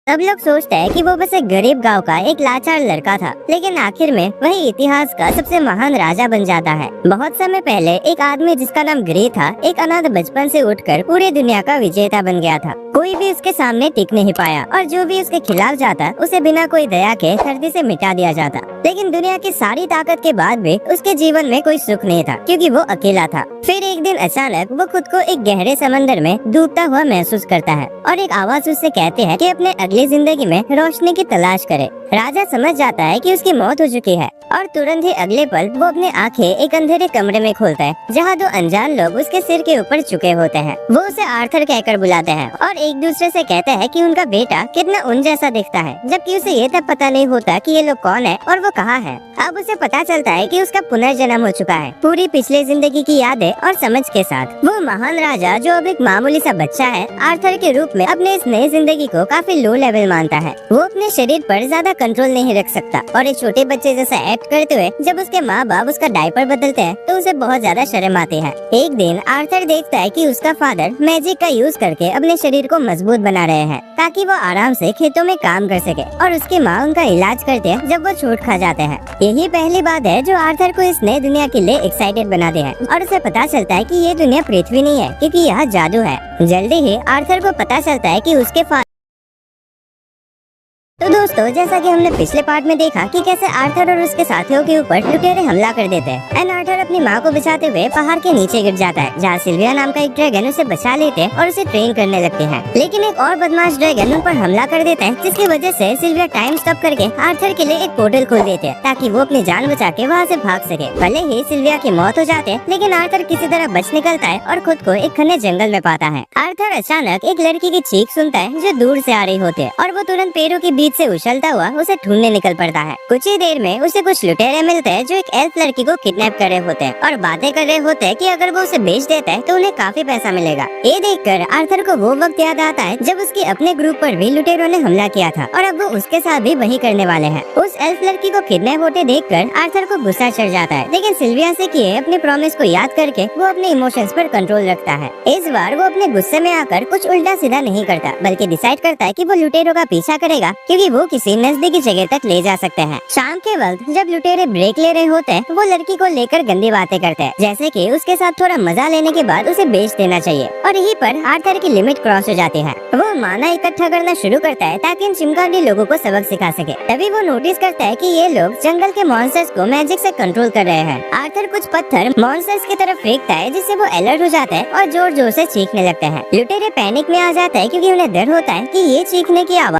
सब लोग सोचते हैं कि वो बस एक गरीब गांव का एक लाचार लड़का था, लेकिन आखिर में वही इतिहास का सबसे महान राजा बन जाता है। बहुत समय पहले एक आदमी जिसका नाम ग्रे था, एक अनाथ बचपन से उठकर पूरी दुनिया का विजेता बन गया था। कोई भी उसके सामने टिक नहीं पाया और जो भी उसके खिलाफ जाता उसे बिना कोई दया के धरती से मिटा दिया जाता। लेकिन दुनिया की सारी ताकत के बाद भी उसके जीवन में कोई सुख नहीं था, क्योंकि वो अकेला था। फिर एक दिन अचानक वो खुद को एक गहरे समंदर में डूबता हुआ महसूस करता है और एक आवाज उससे कहती है कि अपने अगली जिंदगी में रोशनी की तलाश करे। राजा समझ जाता है कि उसकी मौत हो चुकी है और तुरंत ही अगले पल वो अपने आंखें एक अंधेरे कमरे में खोलता है, जहाँ दो अनजान लोग उसके सिर के ऊपर झुके होते हैं। वो उसे आर्थर कहकर बुलाते हैं और एक दूसरे से कहते हैं कि उनका बेटा कितना उन जैसा दिखता है, जबकि उसे ये तक पता नहीं होता कि ये लोग कौन है और वो कहाँ है। अब उसे पता चलता है कि उसका पुनर्जन्म हो चुका है, पूरी पिछले जिंदगी की यादें और समझ के साथ। वो महान राजा जो अब एक मामूली सा बच्चा है, आर्थर के रूप में अपने इस नई जिंदगी को काफी लो लेवल मानता है। वो अपने शरीर पर ज्यादा कंट्रोल नहीं रख सकता और एक छोटे बच्चे जैसा एक्ट करते हुए जब उसके माँ बाप उसका डायपर बदलते हैं तो उसे बहुत ज्यादा शर्म आती है। एक दिन आर्थर देखता है कि उसका फादर मैजिक का यूज करके अपने शरीर को मजबूत बना रहे हैं ताकि वो आराम से खेतों में काम कर सके, और उसकी माँ उनका इलाज करते हैं जब वो चोट खा जाते हैं। यही पहली बात है जो आर्थर को इस नई दुनिया के लिए एक्साइटेड बनाते हैं और उसे पता चलता है कि ये दुनिया पृथ्वी नहीं है, क्योंकि यह जादू है। जल्दी ही आर्थर को पता चलता है कि उसके तो दोस्तों, जैसा कि हमने पिछले पार्ट में देखा कि कैसे आर्थर और उसके साथियों के ऊपर लुटेरे हमला कर देते हैं एंड आर्थर अपनी माँ को बचाते हुए पहाड़ के नीचे गिर जाता है, जहाँ सिल्विया नाम का एक ड्रैगन उसे बचा लेते हैं और उसे ट्रेन करने लगते हैं। लेकिन एक और बदमाश ड्रैगन उन पर हमला कर देता है, जिसकी वजह से सिल्विया टाइम स्टॉप करके आर्थर के लिए एक पोर्टल खोल देते हैं ताकि वो अपनी जान बचा के वहाँ से भाग सके। भले ही सिल्विया की मौत हो जाती है, लेकिन आर्थर किसी तरह बच निकलता है और खुद को एक घने जंगल में पाता है। आर्थर अचानक एक लड़की की चीख सुनता है जो दूर से आ रही होती है और वो तुरंत पेड़ों के बीच से उछलता हुआ उसे ढूंढने निकल पड़ता है। कुछ ही देर में उसे कुछ लुटेरे मिलते हैं जो एक एल्फ लड़की को किडनैप कर रहे होते हैं और बातें कर रहे होते हैं कि अगर वो उसे बेच देता है तो उन्हें काफी पैसा मिलेगा। ये देखकर आर्थर को वो वक्त याद आता है जब उसके अपने ग्रुप पर भी लुटेरों ने हमला किया था और अब वो उसके साथ भी वही करने वाले हैं। उस एल्फ लड़की को किडनैप होते देखकर आर्थर को गुस्सा चढ़ जाता है, लेकिन सिल्विया से किए अपने प्रॉमिस को याद करके वो अपने इमोशंस पर कंट्रोल रखता है। इस बार वो अपने गुस्से में आकर कुछ उल्टा सीधा नहीं करता, बल्कि डिसाइड करता है कि वो लुटेरों का पीछा करेगा, क्योंकि वो किसी नजदीकी जगह तक ले जा सकते हैं। शाम के वक्त जब लुटेरे ब्रेक ले रहे होते हैं, वो लड़की को लेकर गंदी बातें करते हैं, जैसे कि उसके साथ थोड़ा मजा लेने के बाद उसे बेच देना चाहिए, और यहीं पर आर्थर की लिमिट क्रॉस हो जाती है। वो माना इकट्ठा करना शुरू करता है ताकि इन चिमकांडी लोगों को सबक सिखा सके। तभी वो नोटिस करता है कि ये लोग जंगल के मॉन्स्टर्स को मैजिक से कंट्रोल कर रहे हैं। आर्थर कुछ पत्थर मॉन्स्टर्स की तरफ फेंकता है, जिससे वो अलर्ट हो जाता है और जोर जोर से चीखने लगते हैं। लुटेरे पैनिक में आ जाता है क्योंकि उन्हें डर होता है कि ये चीखने की आवाज